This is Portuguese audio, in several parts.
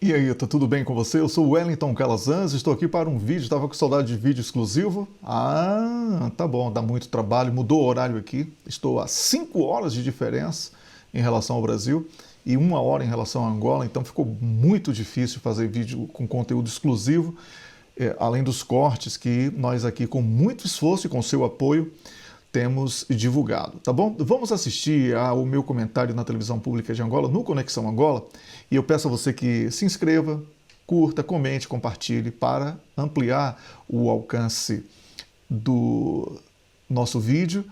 E aí, tá tudo bem com você? Eu sou o Wellington Calazans, estou aqui para um vídeo, estava com saudade de vídeo exclusivo. Ah, tá bom, dá muito trabalho, mudou o horário aqui. Estou a 5 horas de diferença em relação ao Brasil e 1 hora em relação a Angola, então ficou muito difícil fazer vídeo com conteúdo exclusivo, além dos cortes que nós aqui, com muito esforço e com seu apoio, temos divulgado, tá bom? Vamos assistir ao meu comentário na televisão pública de Angola, no Conexão Angola, e eu peço a você que se inscreva, curta, comente, compartilhe para ampliar o alcance do nosso vídeo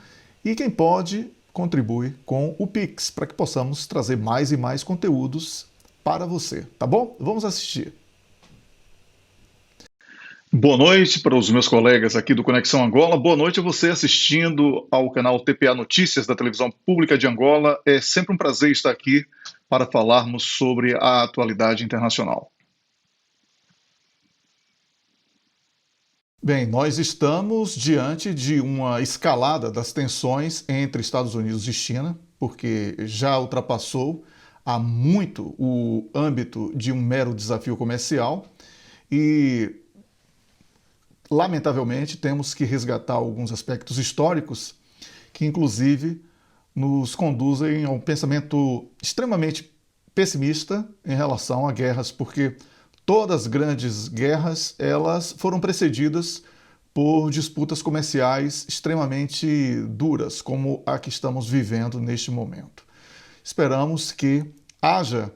e quem pode contribui com o Pix para que possamos trazer mais e mais conteúdos para você, tá bom? Vamos assistir. Boa noite para os meus colegas aqui do Conexão Angola. Boa noite a você assistindo ao canal TPA Notícias da televisão pública de Angola. É sempre um prazer estar aqui para falarmos sobre a atualidade internacional. Bem, nós estamos diante de uma escalada das tensões entre Estados Unidos e China, porque já ultrapassou há muito o âmbito de um mero desafio comercial e lamentavelmente, temos que resgatar alguns aspectos históricos que, inclusive, nos conduzem a um pensamento extremamente pessimista em relação a guerras, porque todas as grandes guerras elas foram precedidas por disputas comerciais extremamente duras, como a que estamos vivendo neste momento. Esperamos que haja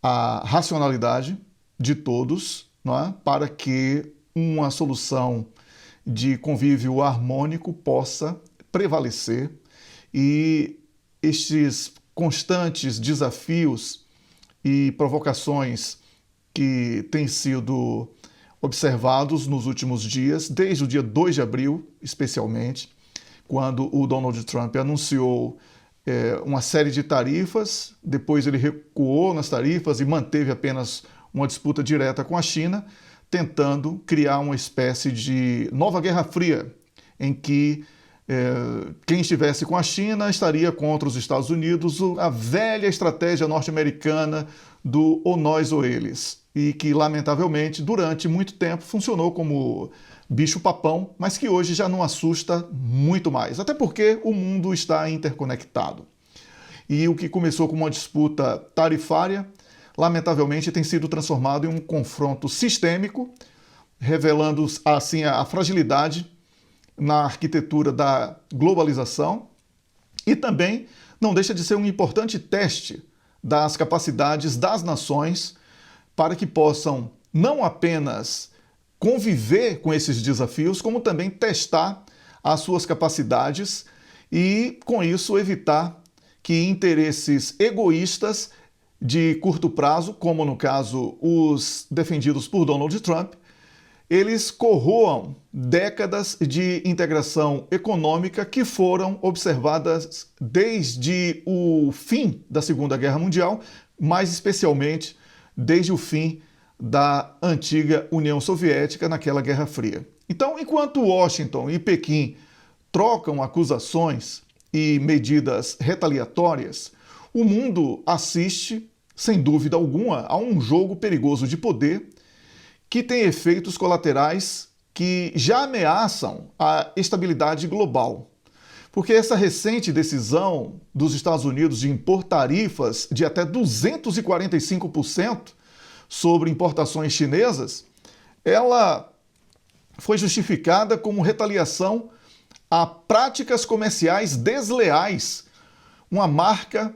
a racionalidade de todos, não é? Para que uma solução de convívio harmônico possa prevalecer e estes constantes desafios e provocações que têm sido observados nos últimos dias, desde o dia 2 de abril, especialmente, quando o Donald Trump anunciou uma série de tarifas, depois ele recuou nas tarifas e manteve apenas uma disputa direta com a China, tentando criar uma espécie de nova Guerra Fria, em que quem estivesse com a China estaria contra os Estados Unidos, a velha estratégia norte-americana do ou nós ou eles, e que, lamentavelmente, durante muito tempo funcionou como bicho-papão, mas que hoje já não assusta muito mais, até porque o mundo está interconectado. E o que começou com uma disputa tarifária, lamentavelmente, tem sido transformado em um confronto sistêmico, revelando assim a fragilidade na arquitetura da globalização e também não deixa de ser um importante teste das capacidades das nações para que possam não apenas conviver com esses desafios, como também testar as suas capacidades e, com isso, evitar que interesses egoístas de curto prazo, como no caso os defendidos por Donald Trump, eles corroam décadas de integração econômica que foram observadas desde o fim da Segunda Guerra Mundial, mais especialmente desde o fim da antiga União Soviética naquela Guerra Fria. Então, enquanto Washington e Pequim trocam acusações e medidas retaliatórias, o mundo assiste, sem dúvida alguma, a um jogo perigoso de poder que tem efeitos colaterais que já ameaçam a estabilidade global. Porque essa recente decisão dos Estados Unidos de impor tarifas de até 245% sobre importações chinesas, ela foi justificada como retaliação a práticas comerciais desleais, uma marca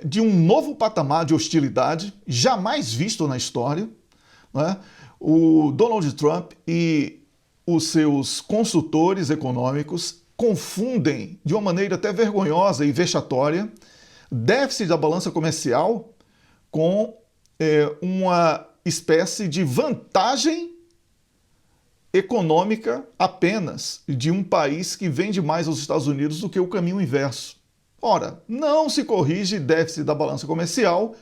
de um novo patamar de hostilidade jamais visto na história, né? O Donald Trump e os seus consultores econômicos confundem de uma maneira até vergonhosa e vexatória déficit da balança comercial com uma espécie de vantagem econômica apenas de um país que vende mais aos Estados Unidos do que o caminho inverso. Ora, não se corrige déficit da balança comercial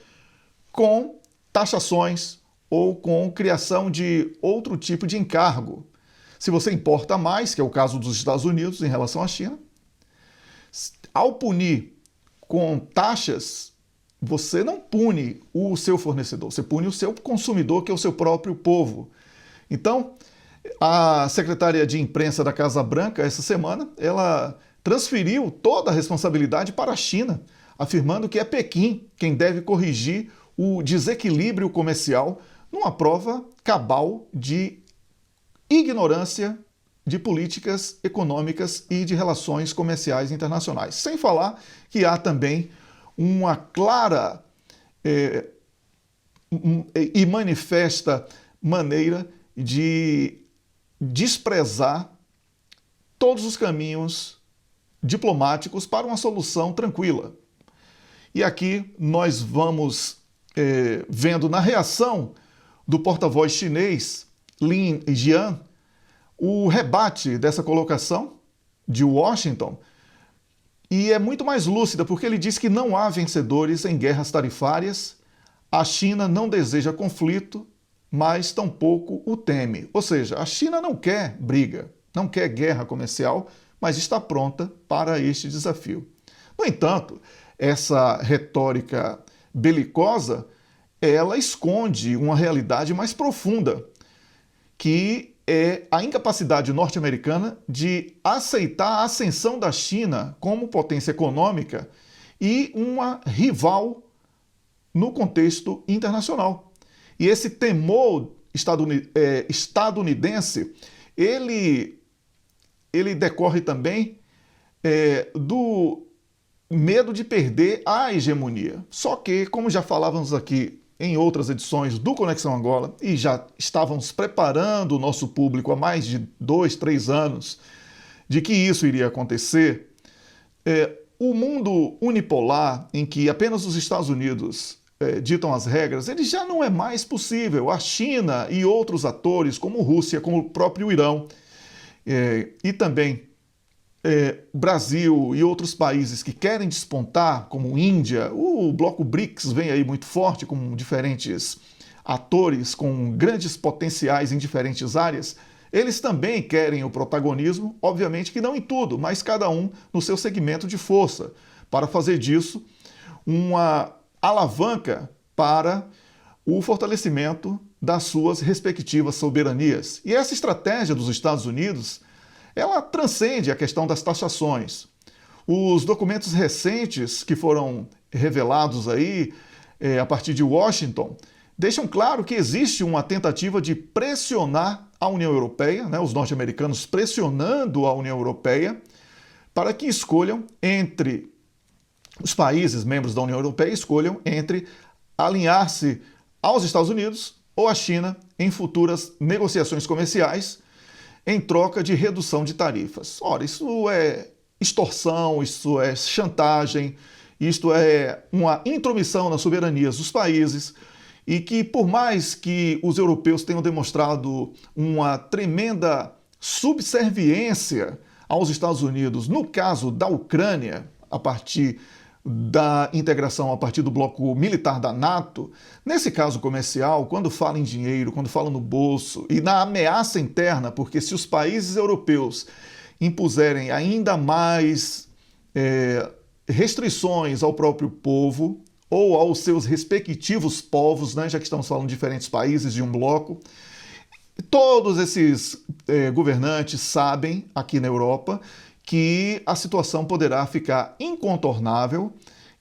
com taxações ou com criação de outro tipo de encargo. Se você importa mais, que é o caso dos Estados Unidos em relação à China, ao punir com taxas você não pune o seu fornecedor, você pune o seu consumidor, que é o seu próprio povo. Então, a secretária de imprensa da Casa Branca, essa semana, ela transferiu toda a responsabilidade para a China, afirmando que é Pequim quem deve corrigir o desequilíbrio comercial numa prova cabal de ignorância de políticas econômicas e de relações comerciais internacionais. Sem falar que há também uma clara e manifesta maneira de desprezar todos os caminhos diplomáticos para uma solução tranquila. E aqui nós vamos vendo na reação do porta-voz chinês Lin Jian o rebate dessa colocação de Washington, e é muito mais lúcida porque ele diz que não há vencedores em guerras tarifárias, a China não deseja conflito, mas tampouco o teme. Ou seja, a China não quer briga, não quer guerra comercial, mas está pronta para este desafio. No entanto, essa retórica belicosa, ela esconde uma realidade mais profunda, que é a incapacidade norte-americana de aceitar a ascensão da China como potência econômica e uma rival no contexto internacional. E esse temor estadunidense, ele decorre também do medo de perder a hegemonia. Só que, como já falávamos aqui em outras edições do Conexão Angola, e já estávamos preparando o nosso público há mais de 2, 3 anos de que isso iria acontecer, o mundo unipolar, em que apenas os Estados Unidos ditam as regras, ele já não é mais possível. A China e outros atores, como Rússia, como o próprio Irão, e também Brasil e outros países que querem despontar, como Índia, o bloco BRICS vem aí muito forte, com diferentes atores com grandes potenciais em diferentes áreas, eles também querem o protagonismo, obviamente que não em tudo, mas cada um no seu segmento de força, para fazer disso uma alavanca para o fortalecimento das suas respectivas soberanias. E essa estratégia dos Estados Unidos, ela transcende a questão das taxações. Os documentos recentes que foram revelados aí a partir de Washington deixam claro que existe uma tentativa de pressionar a União Europeia, né, os norte-americanos pressionando a União Europeia para que escolham entre os países membros da União Europeia, escolham entre alinhar-se aos Estados Unidos ou à China em futuras negociações comerciais em troca de redução de tarifas. Ora, isso é extorsão, isso é chantagem, isto é uma intromissão nas soberanias dos países, e que, por mais que os europeus tenham demonstrado uma tremenda subserviência aos Estados Unidos, no caso da Ucrânia, a partir da integração a partir do bloco militar da NATO, nesse caso comercial, quando fala em dinheiro, quando fala no bolso e na ameaça interna, porque se os países europeus impuserem ainda mais restrições ao próprio povo ou aos seus respectivos povos, né, já que estamos falando de diferentes países de um bloco, todos esses governantes sabem, aqui na Europa, que a situação poderá ficar incontornável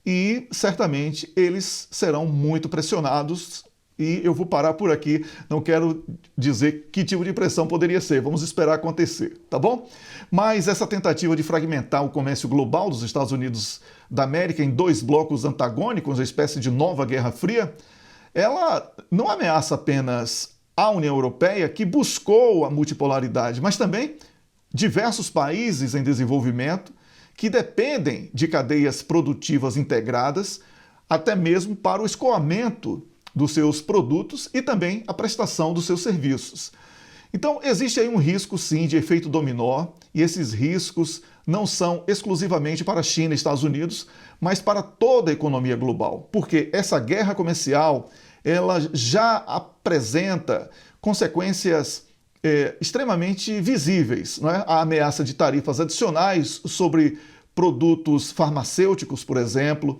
e certamente eles serão muito pressionados. E eu vou parar por aqui, não quero dizer que tipo de pressão poderia ser, vamos esperar acontecer, tá bom? Mas essa tentativa de fragmentar o comércio global dos Estados Unidos da América em dois blocos antagônicos, uma espécie de nova Guerra Fria, ela não ameaça apenas a União Europeia, que buscou a multipolaridade, mas também diversos países em desenvolvimento que dependem de cadeias produtivas integradas, até mesmo para o escoamento dos seus produtos e também a prestação dos seus serviços. Então, existe aí um risco, sim, de efeito dominó, e esses riscos não são exclusivamente para a China e Estados Unidos, mas para toda a economia global, porque essa guerra comercial, ela já apresenta consequências extremamente visíveis, não é? A ameaça de tarifas adicionais sobre produtos farmacêuticos, por exemplo,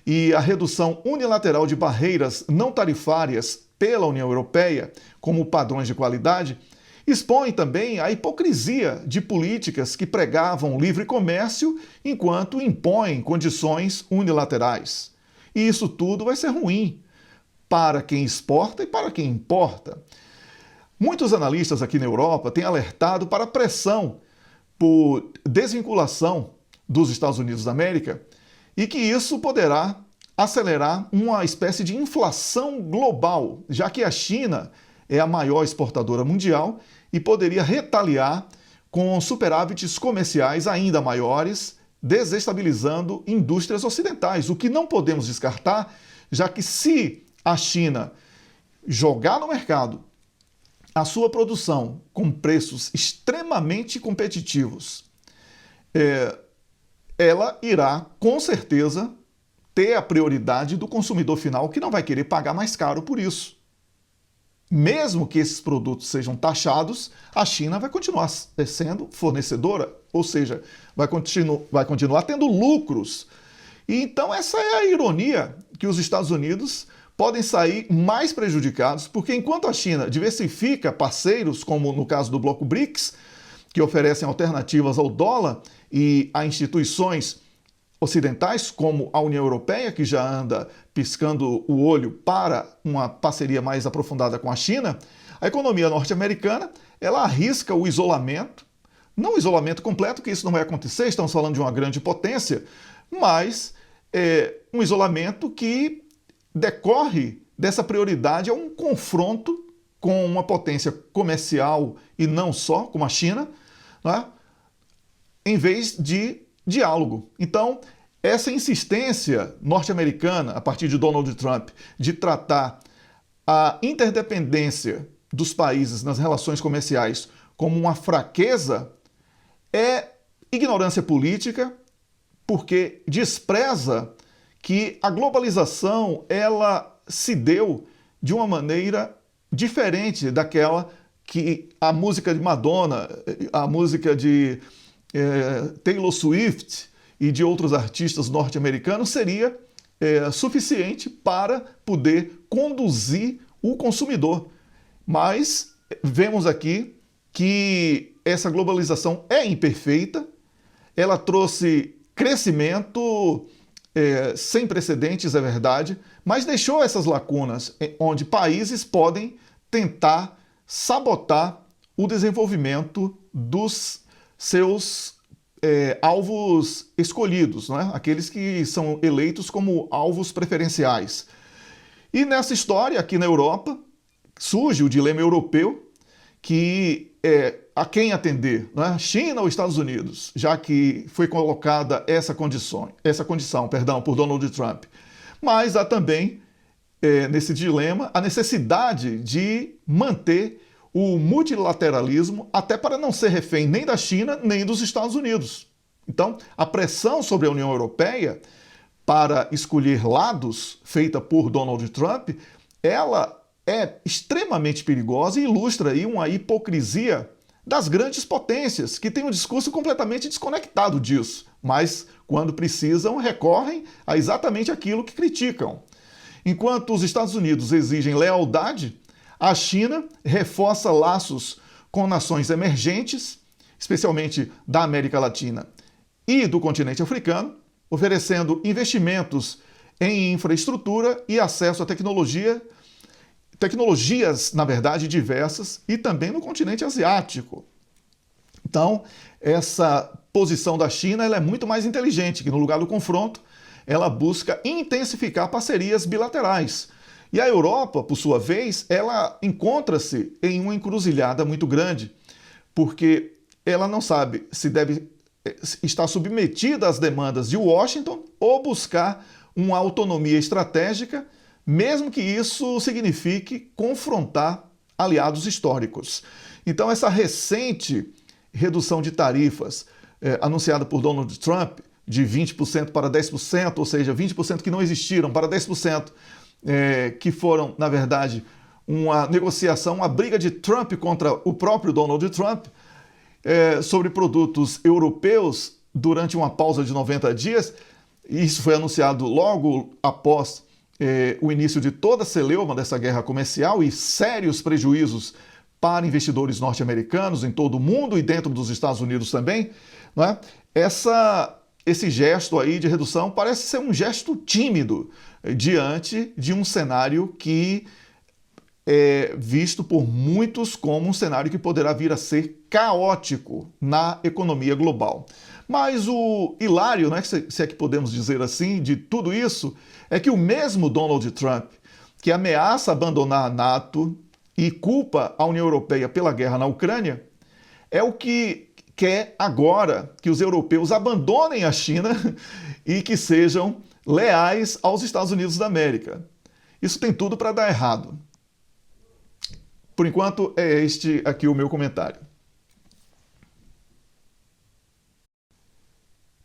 e a redução unilateral de barreiras não tarifárias pela União Europeia como padrões de qualidade, expõe também a hipocrisia de políticas que pregavam livre comércio enquanto impõem condições unilaterais. E isso tudo vai ser ruim para quem exporta e para quem importa. Muitos analistas aqui na Europa têm alertado para a pressão por desvinculação dos Estados Unidos da América e que isso poderá acelerar uma espécie de inflação global, já que a China é a maior exportadora mundial e poderia retaliar com superávites comerciais ainda maiores, desestabilizando indústrias ocidentais, o que não podemos descartar, já que se a China jogar no mercado a sua produção com preços extremamente competitivos, ela irá, com certeza, ter a prioridade do consumidor final, que não vai querer pagar mais caro por isso. Mesmo que esses produtos sejam taxados, a China vai continuar sendo fornecedora, ou seja, vai continuar tendo lucros. E então essa é a ironia, que os Estados Unidos podem sair mais prejudicados, porque enquanto a China diversifica parceiros, como no caso do bloco BRICS, que oferecem alternativas ao dólar e a instituições ocidentais, como a União Europeia, que já anda piscando o olho para uma parceria mais aprofundada com a China, a economia norte-americana ela arrisca o isolamento, não o isolamento completo, que isso não vai acontecer, estamos falando de uma grande potência, mas um isolamento que decorre dessa prioridade a um confronto com uma potência comercial e não só, como a China, né, em vez de diálogo. Então, essa insistência norte-americana, a partir de Donald Trump, de tratar a interdependência dos países nas relações comerciais como uma fraqueza, é ignorância política, porque despreza que a globalização ela se deu de uma maneira diferente daquela que a música de Madonna, a música de Taylor Swift e de outros artistas norte-americanos seria suficiente para poder conduzir o consumidor. Mas vemos aqui que essa globalização é imperfeita, ela trouxe crescimento sem precedentes, é verdade, mas deixou essas lacunas onde países podem tentar sabotar o desenvolvimento dos seus alvos escolhidos, né? Aqueles que são eleitos como alvos preferenciais. E nessa história, aqui na Europa, surge o dilema europeu, que é a quem atender, né? China ou Estados Unidos, já que foi colocada essa condição, por Donald Trump. Mas há também, nesse dilema, a necessidade de manter o multilateralismo, até para não ser refém nem da China, nem dos Estados Unidos. Então, a pressão sobre a União Europeia para escolher lados, feita por Donald Trump, ela é extremamente perigosa e ilustra aí uma hipocrisia das grandes potências, que têm um discurso completamente desconectado disso, mas, quando precisam, recorrem a exatamente aquilo que criticam. Enquanto os Estados Unidos exigem lealdade, a China reforça laços com nações emergentes, especialmente da América Latina e do continente africano, oferecendo investimentos em infraestrutura e acesso à tecnologias, na verdade, diversas, e também no continente asiático. Então, essa posição da China ela é muito mais inteligente, que no lugar do confronto, ela busca intensificar parcerias bilaterais. E a Europa, por sua vez, ela encontra-se em uma encruzilhada muito grande, porque ela não sabe se deve estar submetida às demandas de Washington ou buscar uma autonomia estratégica, mesmo que isso signifique confrontar aliados históricos. Então, essa recente redução de tarifas anunciada por Donald Trump, de 20% para 10%, ou seja, 20% que não existiram para 10%, que foram, na verdade, uma negociação, uma briga de Trump contra o próprio Donald Trump, sobre produtos europeus durante uma pausa de 90 dias, isso foi anunciado logo após o início de toda a celeuma dessa guerra comercial e sérios prejuízos para investidores norte-americanos em todo o mundo e dentro dos Estados Unidos também, não é? Esse gesto aí de redução parece ser um gesto tímido diante de um cenário que é visto por muitos como um cenário que poderá vir a ser caótico na economia global. Mas o hilário, né, se é que podemos dizer assim, de tudo isso, é que o mesmo Donald Trump, que ameaça abandonar a NATO e culpa a União Europeia pela guerra na Ucrânia, é o que quer agora que os europeus abandonem a China e que sejam leais aos Estados Unidos da América. Isso tem tudo para dar errado. Por enquanto, é este aqui o meu comentário.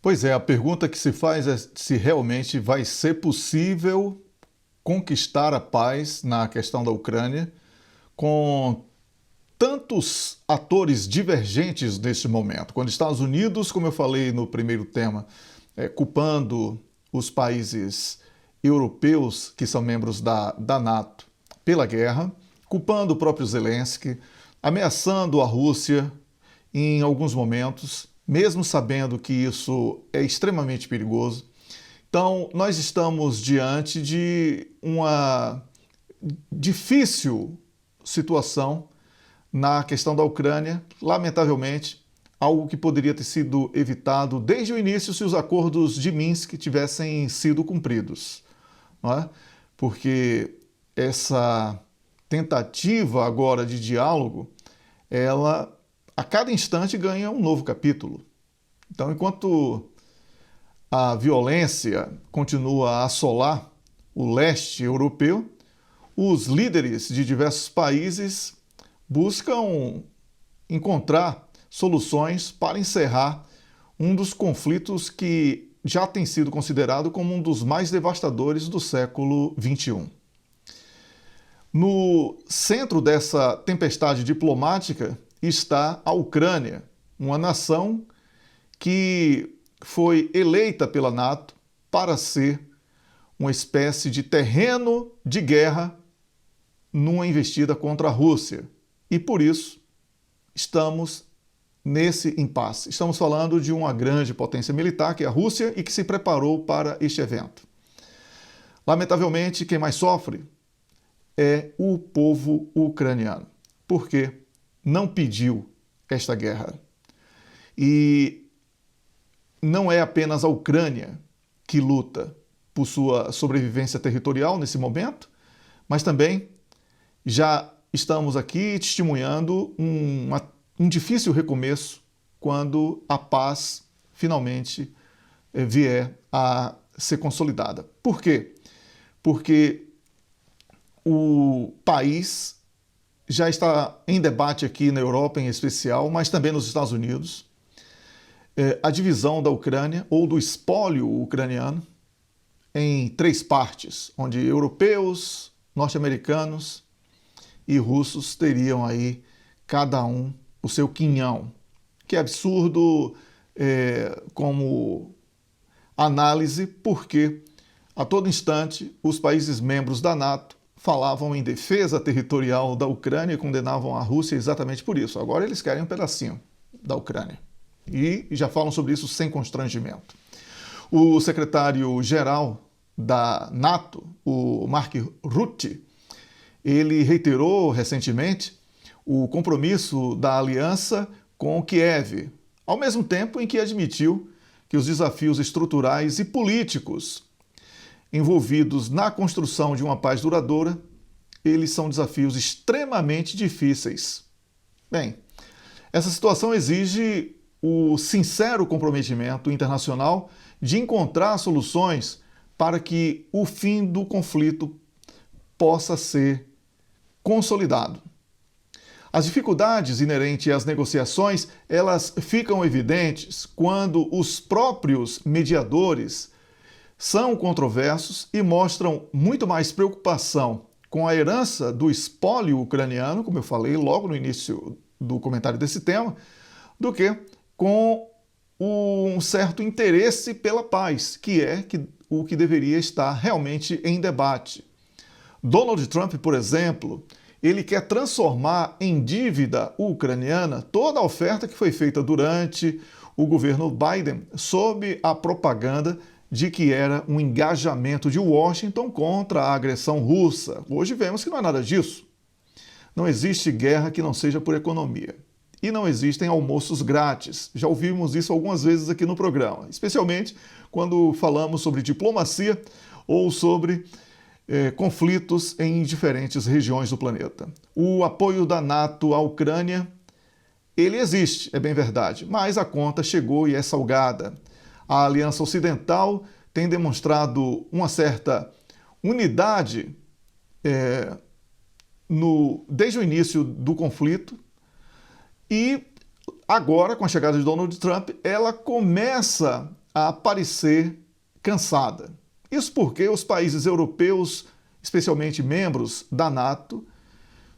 Pois é, a pergunta que se faz é se realmente vai ser possível conquistar a paz na questão da Ucrânia com tantos atores divergentes neste momento. Quando os Estados Unidos, como eu falei no primeiro tema, culpando os países europeus que são membros da NATO pela guerra, culpando o próprio Zelensky, ameaçando a Rússia em alguns momentos, mesmo sabendo que isso é extremamente perigoso. Então, nós estamos diante de uma difícil situação na questão da Ucrânia, lamentavelmente, algo que poderia ter sido evitado desde o início se os acordos de Minsk tivessem sido cumpridos, não é? Porque essa tentativa agora de diálogo, ela a cada instante ganha um novo capítulo. Então, enquanto a violência continua a assolar o leste europeu, os líderes de diversos países buscam encontrar soluções para encerrar um dos conflitos que já tem sido considerado como um dos mais devastadores do século XXI. No centro dessa tempestade diplomática está a Ucrânia, uma nação que foi eleita pela NATO para ser uma espécie de terreno de guerra numa investida contra a Rússia. E por isso estamos nesse impasse. Estamos falando de uma grande potência militar, que é a Rússia, e que se preparou para este evento. Lamentavelmente, quem mais sofre é o povo ucraniano, porque não pediu esta guerra. E não é apenas a Ucrânia que luta por sua sobrevivência territorial nesse momento, mas também já estamos aqui testemunhando um difícil recomeço quando a paz finalmente vier a ser consolidada. Por quê? Porque o país já está em debate aqui na Europa em especial, mas também nos Estados Unidos, a divisão da Ucrânia ou do espólio ucraniano em 3 partes, onde europeus, norte-americanos e russos teriam aí cada um o seu quinhão, que é absurdo como análise, porque a todo instante os países membros da NATO falavam em defesa territorial da Ucrânia e condenavam a Rússia exatamente por isso. Agora eles querem um pedacinho da Ucrânia e já falam sobre isso sem constrangimento. O secretário-geral da NATO, o Mark Rutte, ele reiterou recentemente o compromisso da aliança com Kiev, ao mesmo tempo em que admitiu que os desafios estruturais e políticos envolvidos na construção de uma paz duradoura, eles são desafios extremamente difíceis. Bem, essa situação exige o sincero comprometimento internacional de encontrar soluções para que o fim do conflito possa ser consolidado. As dificuldades inerentes às negociações, elas ficam evidentes quando os próprios mediadores são controversos e mostram muito mais preocupação com a herança do espólio ucraniano, como eu falei logo no início do comentário desse tema, do que com um certo interesse pela paz, que é o que deveria estar realmente em debate. Donald Trump, por exemplo, ele quer transformar em dívida ucraniana toda a oferta que foi feita durante o governo Biden sob a propaganda de que era um engajamento de Washington contra a agressão russa. Hoje vemos que não é nada disso. Não existe guerra que não seja por economia. E não existem almoços grátis. Já ouvimos isso algumas vezes aqui no programa, especialmente quando falamos sobre diplomacia ou sobre conflitos em diferentes regiões do planeta. O apoio da NATO à Ucrânia, ele existe, é bem verdade, mas a conta chegou e é salgada. A Aliança Ocidental tem demonstrado uma certa unidade desde o início do conflito e agora, com a chegada de Donald Trump, ela começa a parecer cansada. Isso porque os países europeus, especialmente membros da NATO,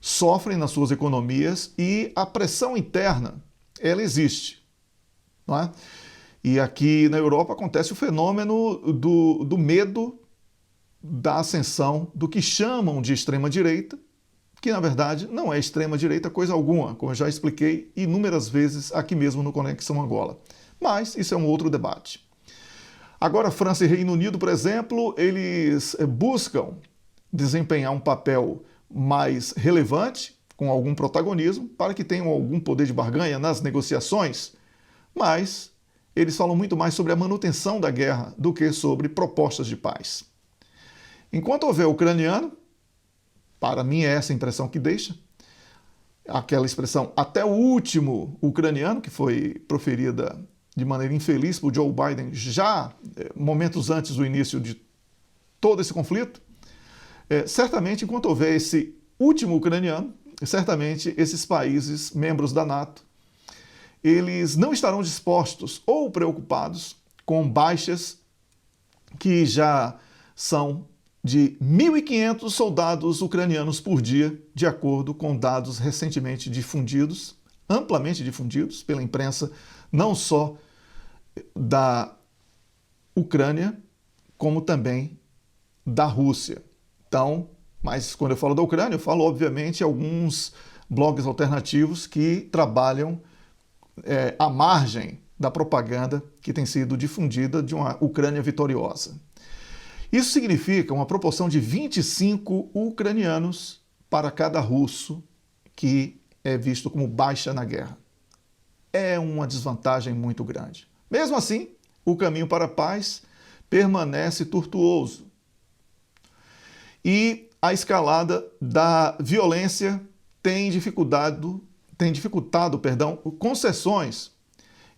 sofrem nas suas economias e a pressão interna, ela existe. Não é? E aqui na Europa acontece o fenômeno do medo da ascensão do que chamam de extrema-direita, que na verdade não é extrema-direita coisa alguma, como eu já expliquei inúmeras vezes aqui mesmo no Conexão Angola. Mas isso é um outro debate. Agora, França e Reino Unido, por exemplo, eles buscam desempenhar um papel mais relevante, com algum protagonismo, para que tenham algum poder de barganha nas negociações, mas eles falam muito mais sobre a manutenção da guerra do que sobre propostas de paz. Enquanto houver ucraniano, para mim é essa a impressão que deixa, aquela expressão até o último ucraniano, que foi proferida de maneira infeliz por Joe Biden já momentos antes do início de todo esse conflito, certamente enquanto houver esse último ucraniano, certamente esses países membros da NATO, eles não estarão dispostos ou preocupados com baixas que já são de 1.500 soldados ucranianos por dia, de acordo com dados recentemente difundidos, amplamente difundidos pela imprensa, não só da Ucrânia, como também da Rússia. Então, mas quando eu falo da Ucrânia, eu falo, obviamente, alguns blogs alternativos que trabalham à margem da propaganda que tem sido difundida de uma Ucrânia vitoriosa. Isso significa uma proporção de 25 ucranianos para cada russo que é visto como baixa na guerra. É uma desvantagem muito grande. Mesmo assim, o caminho para a paz permanece tortuoso. E a escalada da violência tem dificultado concessões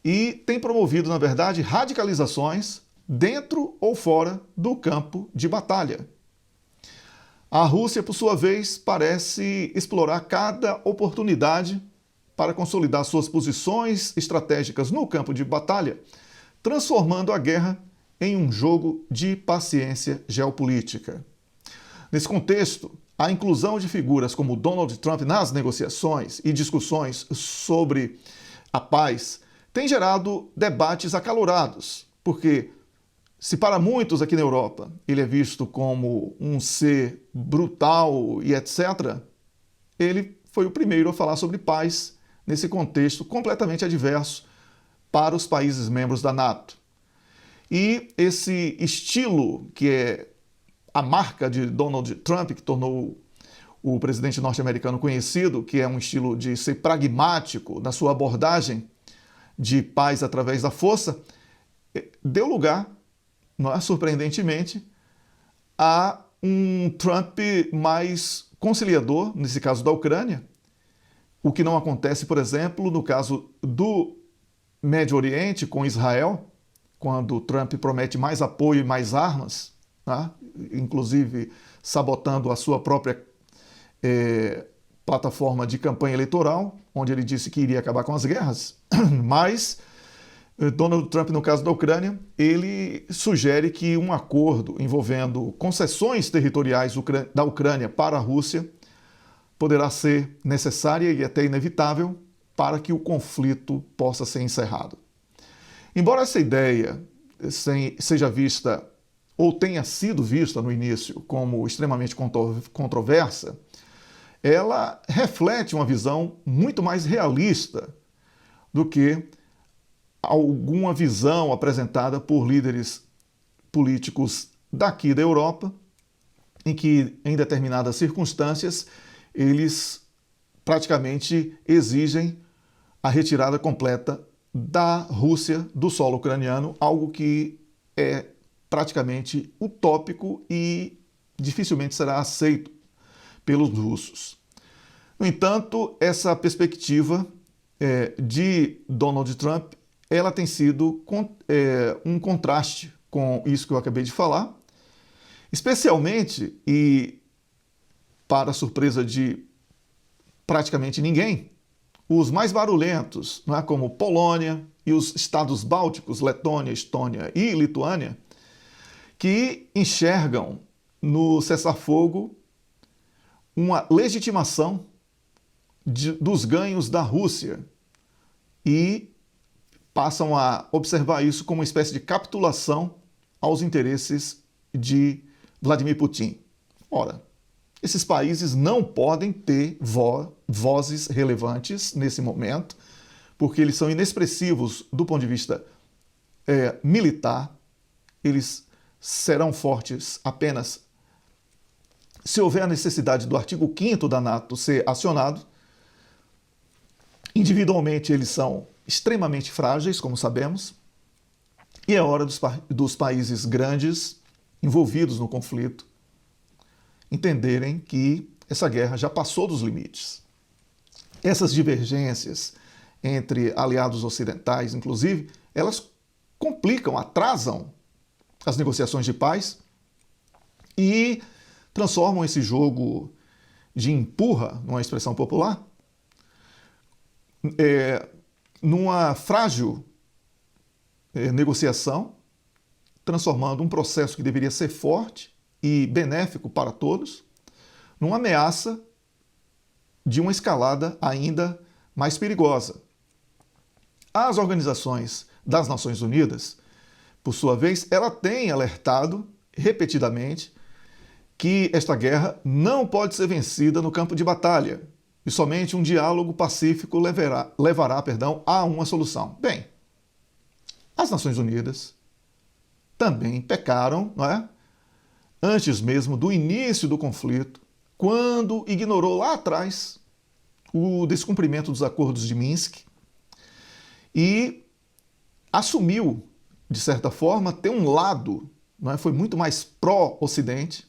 e tem promovido, na verdade, radicalizações dentro ou fora do campo de batalha. A Rússia, por sua vez, parece explorar cada oportunidade para consolidar suas posições estratégicas no campo de batalha, transformando a guerra em um jogo de paciência geopolítica. Nesse contexto, a inclusão de figuras como Donald Trump nas negociações e discussões sobre a paz tem gerado debates acalorados, porque se para muitos aqui na Europa ele é visto como um ser brutal e etc., ele foi o primeiro a falar sobre paz nesse contexto completamente adverso para os países membros da NATO. E esse estilo, que é a marca de Donald Trump, que tornou o presidente norte-americano conhecido, que é um estilo de ser pragmático na sua abordagem de paz através da força, deu lugar, surpreendentemente, a um Trump mais conciliador, nesse caso da Ucrânia, o que não acontece, por exemplo, no caso do Médio Oriente com Israel, quando Trump promete mais apoio e mais armas, tá? Inclusive sabotando a sua própria plataforma de campanha eleitoral, onde ele disse que iria acabar com as guerras, mas Donald Trump, no caso da Ucrânia, ele sugere que um acordo envolvendo concessões territoriais da Ucrânia para a Rússia poderá ser necessária e até inevitável para que o conflito possa ser encerrado. Embora essa ideia seja vista ou tenha sido vista no início como extremamente controversa, ela reflete uma visão muito mais realista do que alguma visão apresentada por líderes políticos daqui da Europa, em que, em determinadas circunstâncias, eles praticamente exigem a retirada completa da Rússia do solo ucraniano, algo que é praticamente utópico e dificilmente será aceito pelos russos. No entanto, essa perspectiva de Donald Trump, ela tem sido um contraste com isso que eu acabei de falar, especialmente, e para surpresa de praticamente ninguém, os mais barulhentos, não é, como Polônia e os estados bálticos, Letônia, Estônia e Lituânia, que enxergam no cessar-fogo uma legitimação dos ganhos da Rússia e passam a observar isso como uma espécie de capitulação aos interesses de Vladimir Putin. Ora, esses países não podem ter vozes relevantes nesse momento, porque eles são inexpressivos do ponto de vista militar, eles serão fortes apenas se houver a necessidade do artigo 5º da NATO ser acionado. Individualmente, eles são extremamente frágeis, como sabemos, e é hora dos países grandes envolvidos no conflito entenderem que essa guerra já passou dos limites. Essas divergências entre aliados ocidentais, inclusive, elas complicam, atrasam as negociações de paz e transformam esse jogo de empurra, numa expressão popular, numa frágil negociação, transformando um processo que deveria ser forte e benéfico para todos, numa ameaça de uma escalada ainda mais perigosa. As organizações das Nações Unidas, por sua vez, ela tem alertado repetidamente que esta guerra não pode ser vencida no campo de batalha e somente um diálogo pacífico levará a uma solução. Bem, as Nações Unidas também pecaram, não é? Antes mesmo do início do conflito, quando ignorou lá atrás o descumprimento dos acordos de Minsk e assumiu, de certa forma, ter um lado, não é? Foi muito mais pró-Ocidente,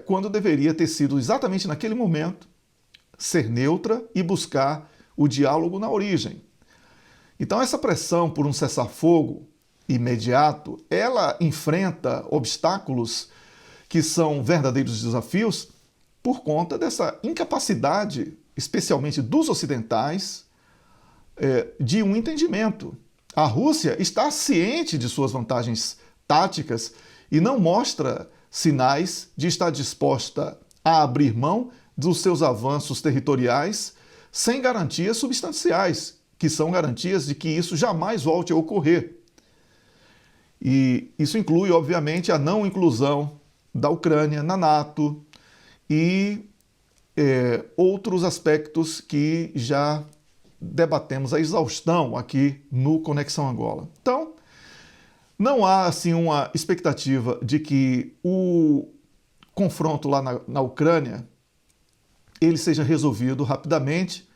quando deveria ter sido exatamente naquele momento ser neutra e buscar o diálogo na origem. Então essa pressão por um cessar-fogo imediato, ela enfrenta obstáculos que são verdadeiros desafios por conta dessa incapacidade, especialmente dos ocidentais, de um entendimento. A Rússia está ciente de suas vantagens táticas e não mostra sinais de estar disposta a abrir mão dos seus avanços territoriais sem garantias substanciais, que são garantias de que isso jamais volte a ocorrer. E isso inclui, obviamente, a não inclusão da Ucrânia na NATO e outros aspectos que já debatemos a exaustão aqui no Conexão Angola. Então, não há assim uma expectativa de que o confronto lá na Ucrânia ele seja resolvido rapidamente,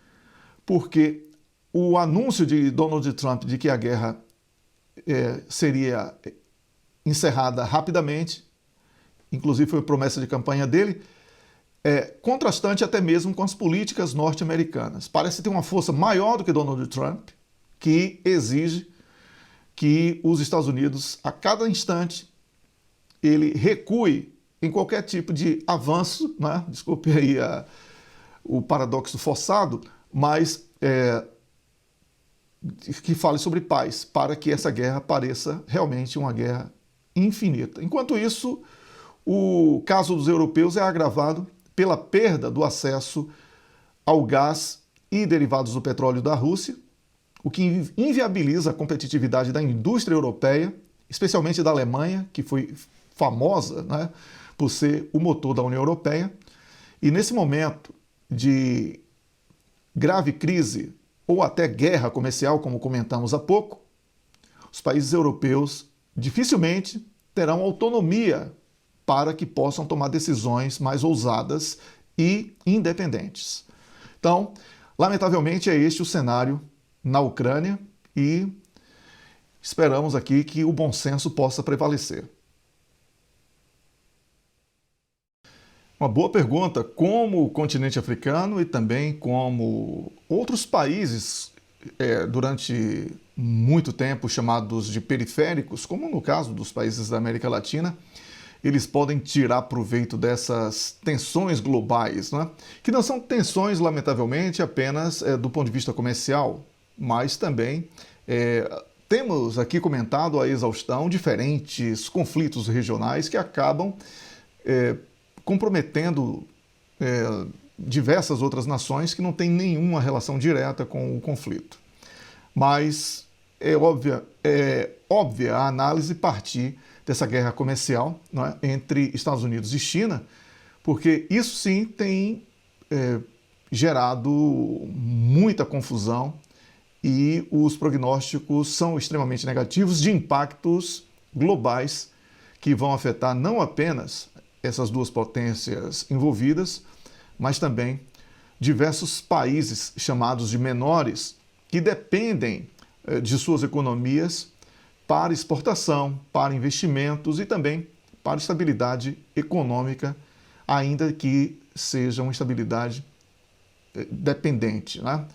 porque o anúncio de Donald Trump de que a guerra seria encerrada rapidamente, inclusive foi promessa de campanha dele, contrastante até mesmo com as políticas norte-americanas. Parece ter uma força maior do que Donald Trump, que exige que os Estados Unidos, a cada instante, ele recue em qualquer tipo de avanço, né? Desculpe aí o paradoxo forçado, mas que fale sobre paz, para que essa guerra pareça realmente uma guerra infinita. Enquanto isso, o caso dos europeus é agravado pela perda do acesso ao gás e derivados do petróleo da Rússia, o que inviabiliza a competitividade da indústria europeia, especialmente da Alemanha, que foi famosa, né, por ser o motor da União Europeia. E nesse momento de grave crise ou até guerra comercial, como comentamos há pouco, os países europeus dificilmente terão autonomia para que possam tomar decisões mais ousadas e independentes. Então, lamentavelmente, é este o cenário na Ucrânia e esperamos aqui que o bom senso possa prevalecer. Uma boa pergunta. Como o continente africano e também como outros países durante muito tempo chamados de periféricos, como no caso dos países da América Latina, eles podem tirar proveito dessas tensões globais, né? Que não são tensões, lamentavelmente, apenas do ponto de vista comercial, mas também temos aqui comentado a exaustão diferentes conflitos regionais que acabam comprometendo diversas outras nações que não têm nenhuma relação direta com o conflito. Mas é óbvia a análise partir dessa guerra comercial, né, entre Estados Unidos e China, porque isso sim tem gerado muita confusão e os prognósticos são extremamente negativos de impactos globais que vão afetar não apenas essas duas potências envolvidas, mas também diversos países chamados de menores que dependem de suas economias para exportação, para investimentos e também para estabilidade econômica, ainda que seja uma estabilidade dependente, né?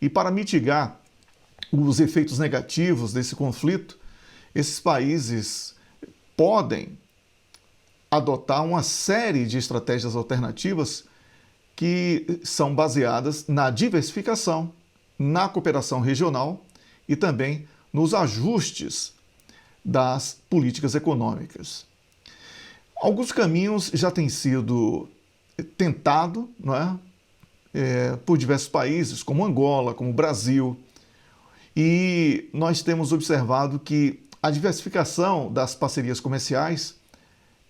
E para mitigar os efeitos negativos desse conflito, esses países podem adotar uma série de estratégias alternativas que são baseadas na diversificação, na cooperação regional e também nos ajustes das políticas econômicas. Alguns caminhos já têm sido tentados, não é? Por diversos países, como Angola, como Brasil, e nós temos observado que a diversificação das parcerias comerciais,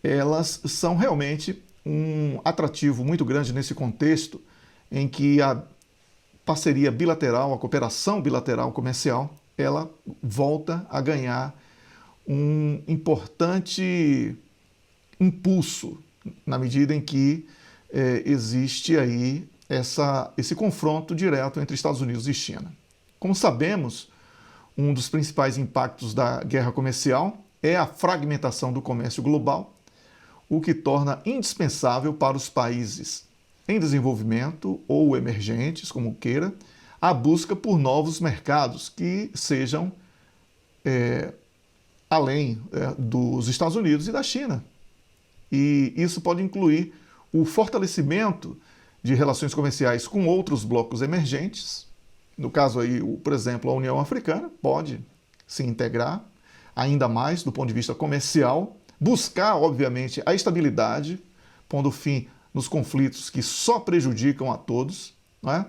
elas são realmente um atrativo muito grande nesse contexto em que a parceria bilateral, a cooperação bilateral comercial, ela volta a ganhar um importante impulso na medida em que existe aí esse confronto direto entre Estados Unidos e China. Como sabemos, um dos principais impactos da guerra comercial é a fragmentação do comércio global, o que torna indispensável para os países em desenvolvimento ou emergentes, como queira, a busca por novos mercados que sejam além dos Estados Unidos e da China. E isso pode incluir o fortalecimento de relações comerciais com outros blocos emergentes. No caso aí, por exemplo, a União Africana pode se integrar ainda mais do ponto de vista comercial, buscar, obviamente, a estabilidade, pondo fim nos conflitos que só prejudicam a todos, não é?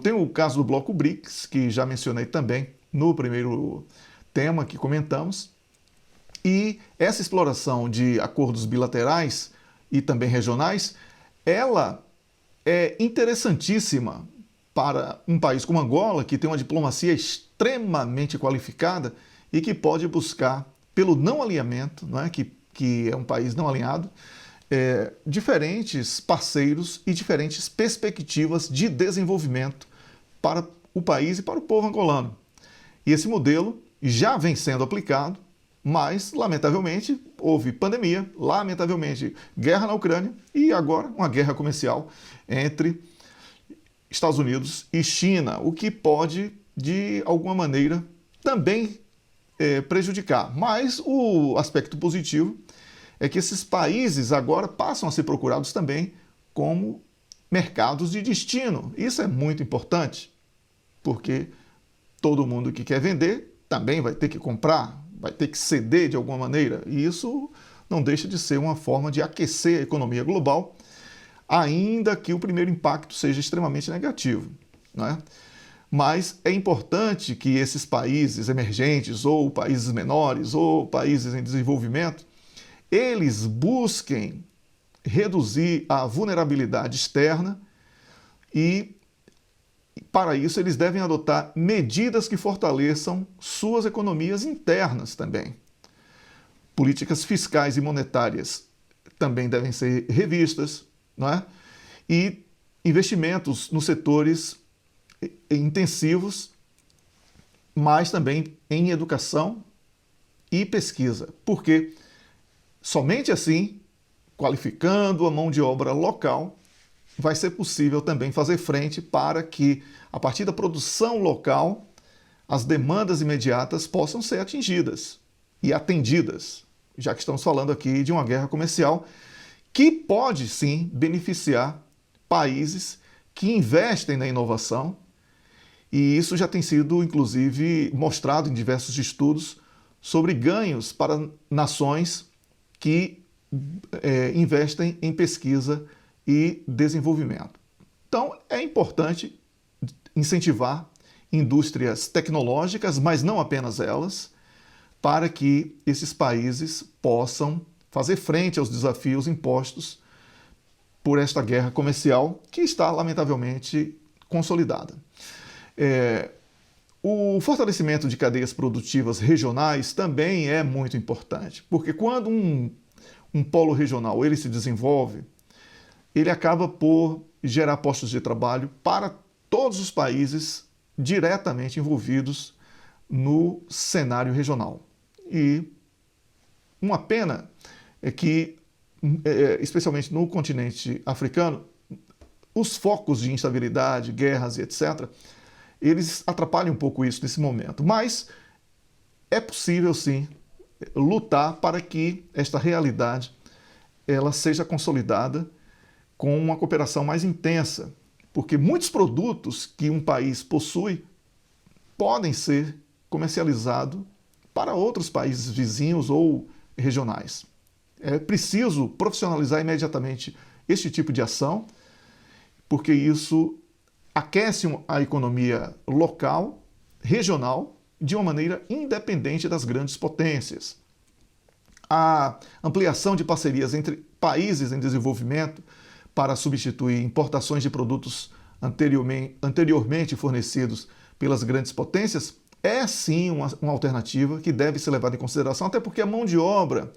Tem o caso do bloco BRICS, que já mencionei também no primeiro tema que comentamos, e essa exploração de acordos bilaterais e também regionais, ela é interessantíssima para um país como Angola, que tem uma diplomacia extremamente qualificada e que pode buscar, pelo não alinhamento, não é? Que é um país não alinhado, diferentes parceiros e diferentes perspectivas de desenvolvimento para o país e para o povo angolano. E esse modelo já vem sendo aplicado, mas, lamentavelmente, houve pandemia, lamentavelmente, guerra na Ucrânia e agora uma guerra comercial entre Estados Unidos e China, o que pode, de alguma maneira, também prejudicar. Mas o aspecto positivo é que esses países agora passam a ser procurados também como mercados de destino. Isso é muito importante, porque todo mundo que quer vender também vai ter que comprar, vai ter que ceder de alguma maneira. E isso não deixa de ser uma forma de aquecer a economia global, ainda que o primeiro impacto seja extremamente negativo, né? Mas é importante que esses países emergentes, ou países menores, ou países em desenvolvimento, eles busquem reduzir a vulnerabilidade externa e, para isso, eles devem adotar medidas que fortaleçam suas economias internas também. Políticas fiscais e monetárias também devem ser revistas, não é? E investimentos nos setores intensivos, mas também em educação e pesquisa, porque somente assim, qualificando a mão de obra local, vai ser possível também fazer frente para que, a partir da produção local, as demandas imediatas possam ser atingidas e atendidas, já que estamos falando aqui de uma guerra comercial que pode sim beneficiar países que investem na inovação, e isso já tem sido, inclusive, mostrado em diversos estudos sobre ganhos para nações que investem em pesquisa e desenvolvimento. Então, é importante incentivar indústrias tecnológicas, mas não apenas elas, para que esses países possam fazer frente aos desafios impostos por esta guerra comercial que está, lamentavelmente, consolidada. O fortalecimento de cadeias produtivas regionais também é muito importante, porque quando um polo regional ele se desenvolve, ele acaba por gerar postos de trabalho para todos os países diretamente envolvidos no cenário regional. E uma pena é que, especialmente no continente africano, os focos de instabilidade, guerras e etc., eles atrapalham um pouco isso nesse momento. Mas é possível, sim, lutar para que esta realidade ela seja consolidada com uma cooperação mais intensa, porque muitos produtos que um país possui podem ser comercializados para outros países vizinhos ou regionais. É preciso profissionalizar imediatamente este tipo de ação, porque isso aquece a economia local, regional, de uma maneira independente das grandes potências. A ampliação de parcerias entre países em desenvolvimento para substituir importações de produtos anteriormente fornecidos pelas grandes potências é sim uma alternativa que deve ser levada em consideração, até porque a mão de obra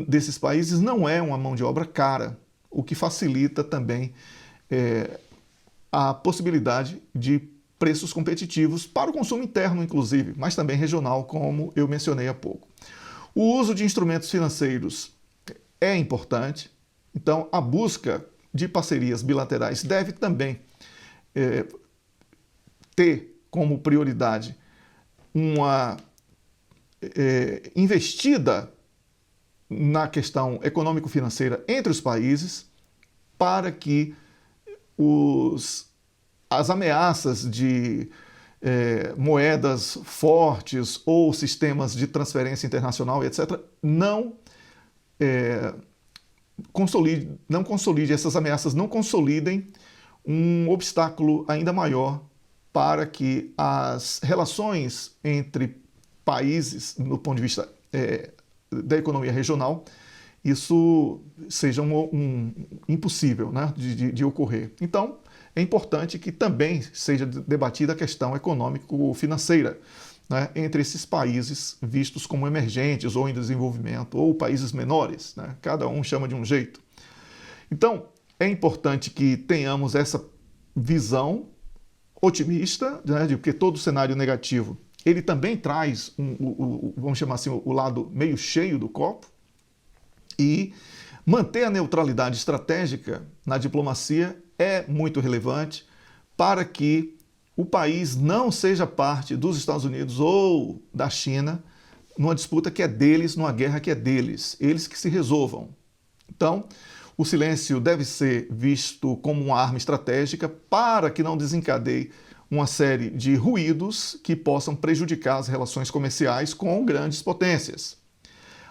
desses países não é uma mão de obra cara, o que facilita também a possibilidade de preços competitivos para o consumo interno, inclusive, mas também regional, como eu mencionei há pouco. O uso de instrumentos financeiros é importante, então a busca de parcerias bilaterais deve também ter como prioridade uma investida na questão econômico-financeira entre os países para que as ameaças de moedas fortes ou sistemas de transferência internacional, etc., não consolide, essas ameaças não consolidem um obstáculo ainda maior para que as relações entre países, no ponto de vista da economia regional, isso seja impossível, né, de ocorrer. Então, é importante que também seja debatida a questão econômico-financeira, né, entre esses países vistos como emergentes ou em desenvolvimento, ou países menores, né, cada um chama de um jeito. Então, é importante que tenhamos essa visão otimista, né, de que todo cenário negativo ele também traz, vamos chamar assim, o lado meio cheio do copo, e manter a neutralidade estratégica na diplomacia é muito relevante para que o país não seja parte dos Estados Unidos ou da China numa disputa que é deles, numa guerra que é deles, eles que se resolvam. Então, o silêncio deve ser visto como uma arma estratégica para que não desencadeie uma série de ruídos que possam prejudicar as relações comerciais com grandes potências.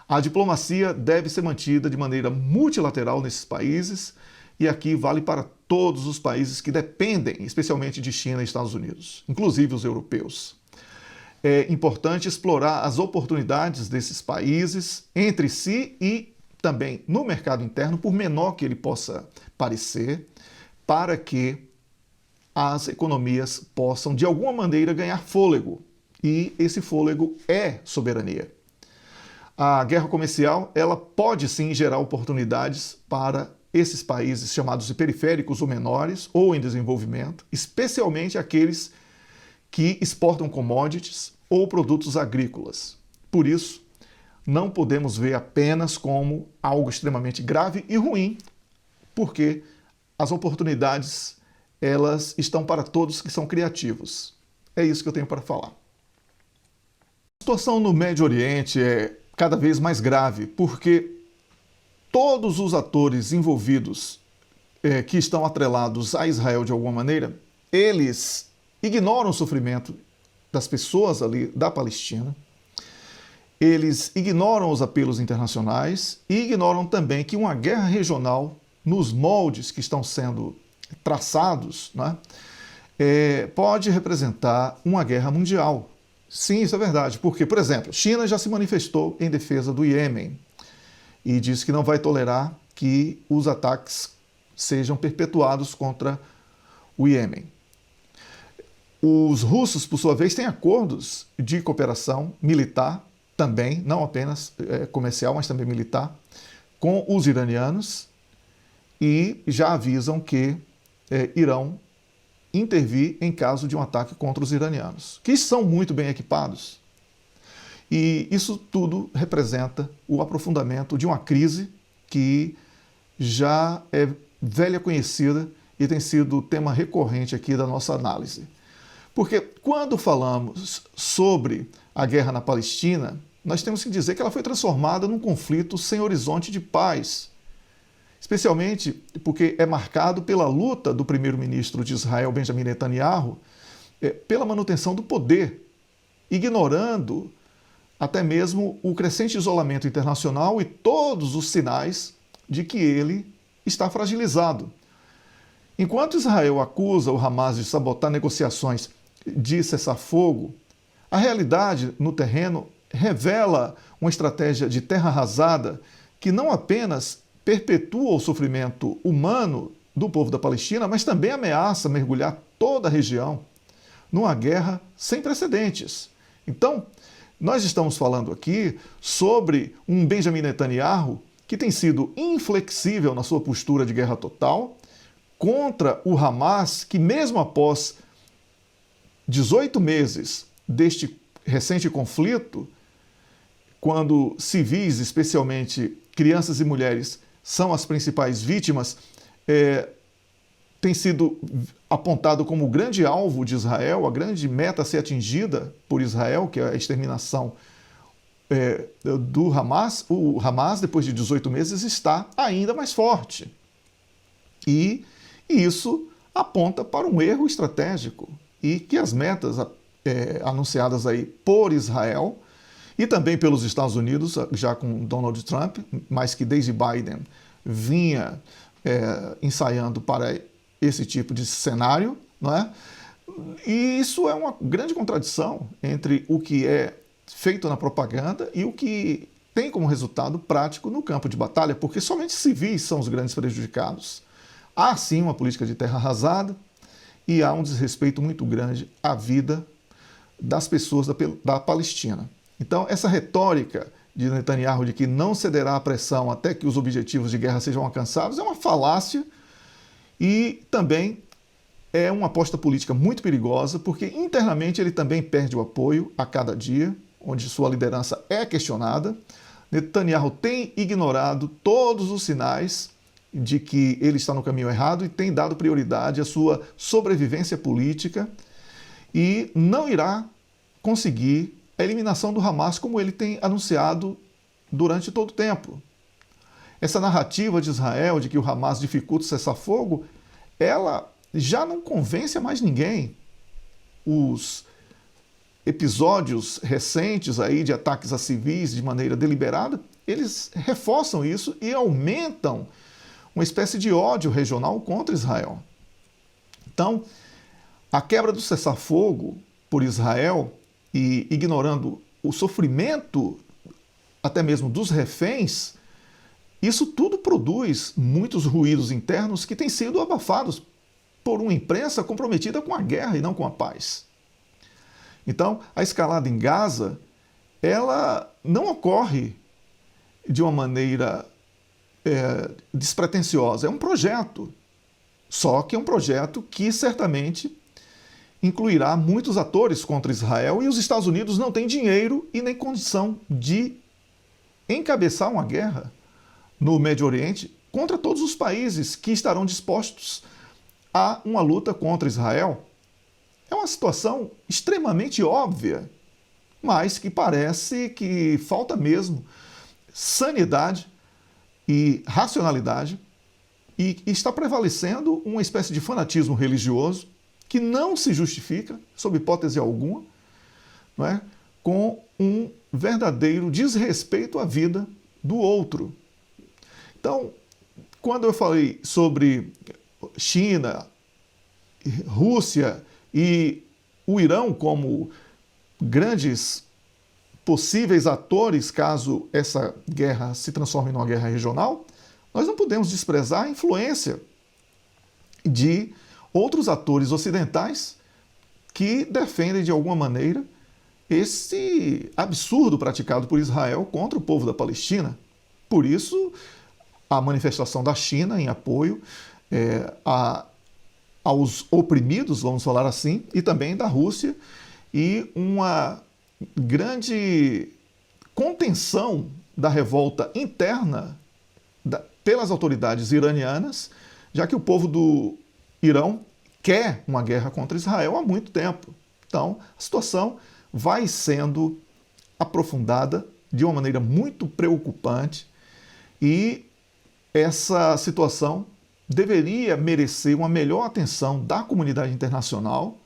A diplomacia deve ser mantida de maneira multilateral nesses países, e aqui vale para todos os países que dependem, especialmente de China e Estados Unidos, inclusive os europeus. É importante explorar as oportunidades desses países entre si e também no mercado interno, por menor que ele possa parecer, para que as economias possam, de alguma maneira, ganhar fôlego. E esse fôlego é soberania. A guerra comercial, ela pode sim gerar oportunidades para esses países chamados de periféricos ou menores, ou em desenvolvimento, especialmente aqueles que exportam commodities ou produtos agrícolas. Por isso, não podemos ver apenas como algo extremamente grave e ruim, porque as oportunidades, elas estão para todos que são criativos. É isso que eu tenho para falar. A situação no Médio Oriente é cada vez mais grave, porque todos os atores envolvidos que estão atrelados a Israel de alguma maneira, eles ignoram o sofrimento das pessoas ali da Palestina, eles ignoram os apelos internacionais e ignoram também que uma guerra regional, nos moldes que estão sendo traçados, né, pode representar uma guerra mundial. Sim, isso é verdade, porque, por exemplo, China já se manifestou em defesa do Iêmen e disse que não vai tolerar que os ataques sejam perpetuados contra o Iêmen. Os russos, por sua vez, têm acordos de cooperação militar também, não apenas comercial, mas também militar, com os iranianos e já avisam que irão intervir em caso de um ataque contra os iranianos, que são muito bem equipados. E isso tudo representa o aprofundamento de uma crise que já é velha conhecida e tem sido tema recorrente aqui da nossa análise. Porque quando falamos sobre a guerra na Palestina, nós temos que dizer que ela foi transformada num conflito sem horizonte de paz, especialmente porque é marcado pela luta do primeiro-ministro de Israel, Benjamin Netanyahu, pela manutenção do poder, ignorando até mesmo o crescente isolamento internacional e todos os sinais de que ele está fragilizado. Enquanto Israel acusa o Hamas de sabotar negociações de cessar-fogo, a realidade no terreno revela uma estratégia de terra arrasada que não apenas perpetua o sofrimento humano do povo da Palestina, mas também ameaça mergulhar toda a região numa guerra sem precedentes. Então, nós estamos falando aqui sobre um Benjamin Netanyahu que tem sido inflexível na sua postura de guerra total contra o Hamas, que mesmo após 18 meses deste recente conflito, quando civis, especialmente crianças e mulheres, são as principais vítimas, tem sido apontado como o grande alvo de Israel, a grande meta a ser atingida por Israel, que é a exterminação do Hamas. O Hamas, depois de 18 meses, está ainda mais forte. E isso aponta para um erro estratégico e que as metas anunciadas aí por Israel e também pelos Estados Unidos, já com Donald Trump, mas que desde Biden vinha ensaiando para esse tipo de cenário, não é? E isso é uma grande contradição entre o que é feito na propaganda e o que tem como resultado prático no campo de batalha, porque somente civis são os grandes prejudicados. Há sim uma política de terra arrasada e há um desrespeito muito grande à vida das pessoas da Palestina. Então, essa retórica de Netanyahu de que não cederá à pressão até que os objetivos de guerra sejam alcançados é uma falácia e também é uma aposta política muito perigosa, porque internamente ele também perde o apoio a cada dia, onde sua liderança é questionada. Netanyahu tem ignorado todos os sinais de que ele está no caminho errado e tem dado prioridade à sua sobrevivência política e não irá conseguir a eliminação do Hamas como ele tem anunciado durante todo o tempo. Essa narrativa de Israel de que o Hamas dificulta o cessar-fogo, ela já não convence a mais ninguém. Os episódios recentes aí de ataques a civis de maneira deliberada, eles reforçam isso e aumentam uma espécie de ódio regional contra Israel. Então, a quebra do cessar-fogo por Israel e ignorando o sofrimento até mesmo dos reféns, isso tudo produz muitos ruídos internos que têm sido abafados por uma imprensa comprometida com a guerra e não com a paz. Então, a escalada em Gaza, ela não ocorre de uma maneira despretensiosa. É um projeto, só que é um projeto que certamente incluirá muitos atores contra Israel e os Estados Unidos não têm dinheiro e nem condição de encabeçar uma guerra no Médio Oriente contra todos os países que estarão dispostos a uma luta contra Israel. É uma situação extremamente óbvia, mas que parece que falta mesmo sanidade e racionalidade e está prevalecendo uma espécie de fanatismo religioso que não se justifica, sob hipótese alguma, não é? Com um verdadeiro desrespeito à vida do outro. Então, quando eu falei sobre China, Rússia e o Irão como grandes possíveis atores caso essa guerra se transforme numa guerra regional, nós não podemos desprezar a influência de outros atores ocidentais que defendem de alguma maneira esse absurdo praticado por Israel contra o povo da Palestina. Por isso, a manifestação da China em apoio aos oprimidos, vamos falar assim, e também da Rússia, e uma grande contenção da revolta interna pelas autoridades iranianas, já que o povo do Irão quer uma guerra contra Israel há muito tempo. Então, a situação vai sendo aprofundada de uma maneira muito preocupante e essa situação deveria merecer uma melhor atenção da comunidade internacional,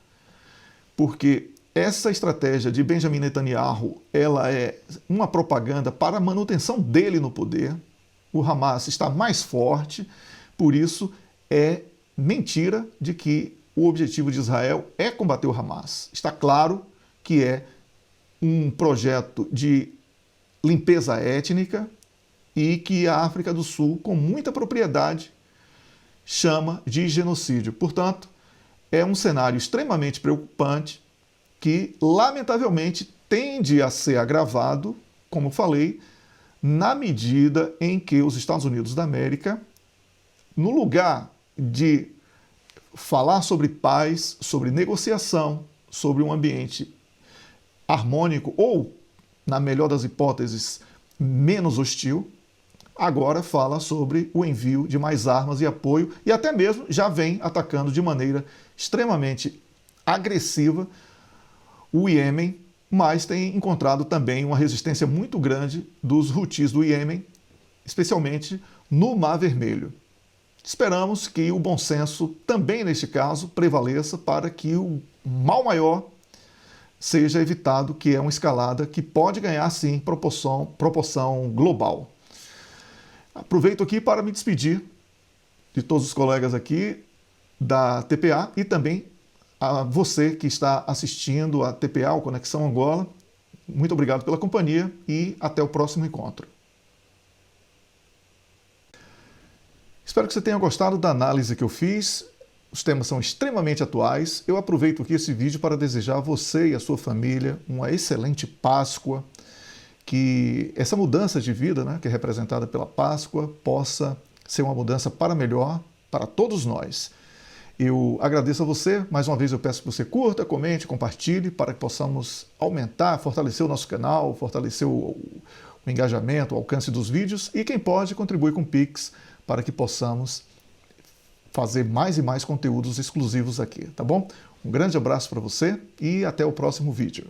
porque essa estratégia de Benjamin Netanyahu, ela é uma propaganda para a manutenção dele no poder. O Hamas está mais forte, por isso é mentira de que o objetivo de Israel é combater o Hamas. Está claro que é um projeto de limpeza étnica e que a África do Sul, com muita propriedade, chama de genocídio. Portanto, é um cenário extremamente preocupante que, lamentavelmente, tende a ser agravado, como falei, na medida em que os Estados Unidos da América, no lugar de falar sobre paz, sobre negociação, sobre um ambiente harmônico ou, na melhor das hipóteses, menos hostil, agora fala sobre o envio de mais armas e apoio e até mesmo já vem atacando de maneira extremamente agressiva o Iêmen, mas tem encontrado também uma resistência muito grande dos Houthis do Iêmen, especialmente no Mar Vermelho. Esperamos que o bom senso também neste caso prevaleça para que o mal maior seja evitado, que é uma escalada que pode ganhar sim proporção global. Aproveito aqui para me despedir de todos os colegas aqui da TPA e também a você que está assistindo a TPA, o Conexão Angola. Muito obrigado pela companhia e até o próximo encontro. Espero que você tenha gostado da análise que eu fiz. Os temas são extremamente atuais. Eu aproveito aqui esse vídeo para desejar a você e a sua família uma excelente Páscoa, que essa mudança de vida, né, que é representada pela Páscoa, possa ser uma mudança para melhor para todos nós. Eu agradeço a você, mais uma vez eu peço que você curta, comente, compartilhe, para que possamos aumentar, fortalecer o nosso canal, fortalecer o engajamento, o alcance dos vídeos, e quem pode, contribui com o Pix, para que possamos fazer mais e mais conteúdos exclusivos aqui, tá bom? Um grande abraço para você e até o próximo vídeo.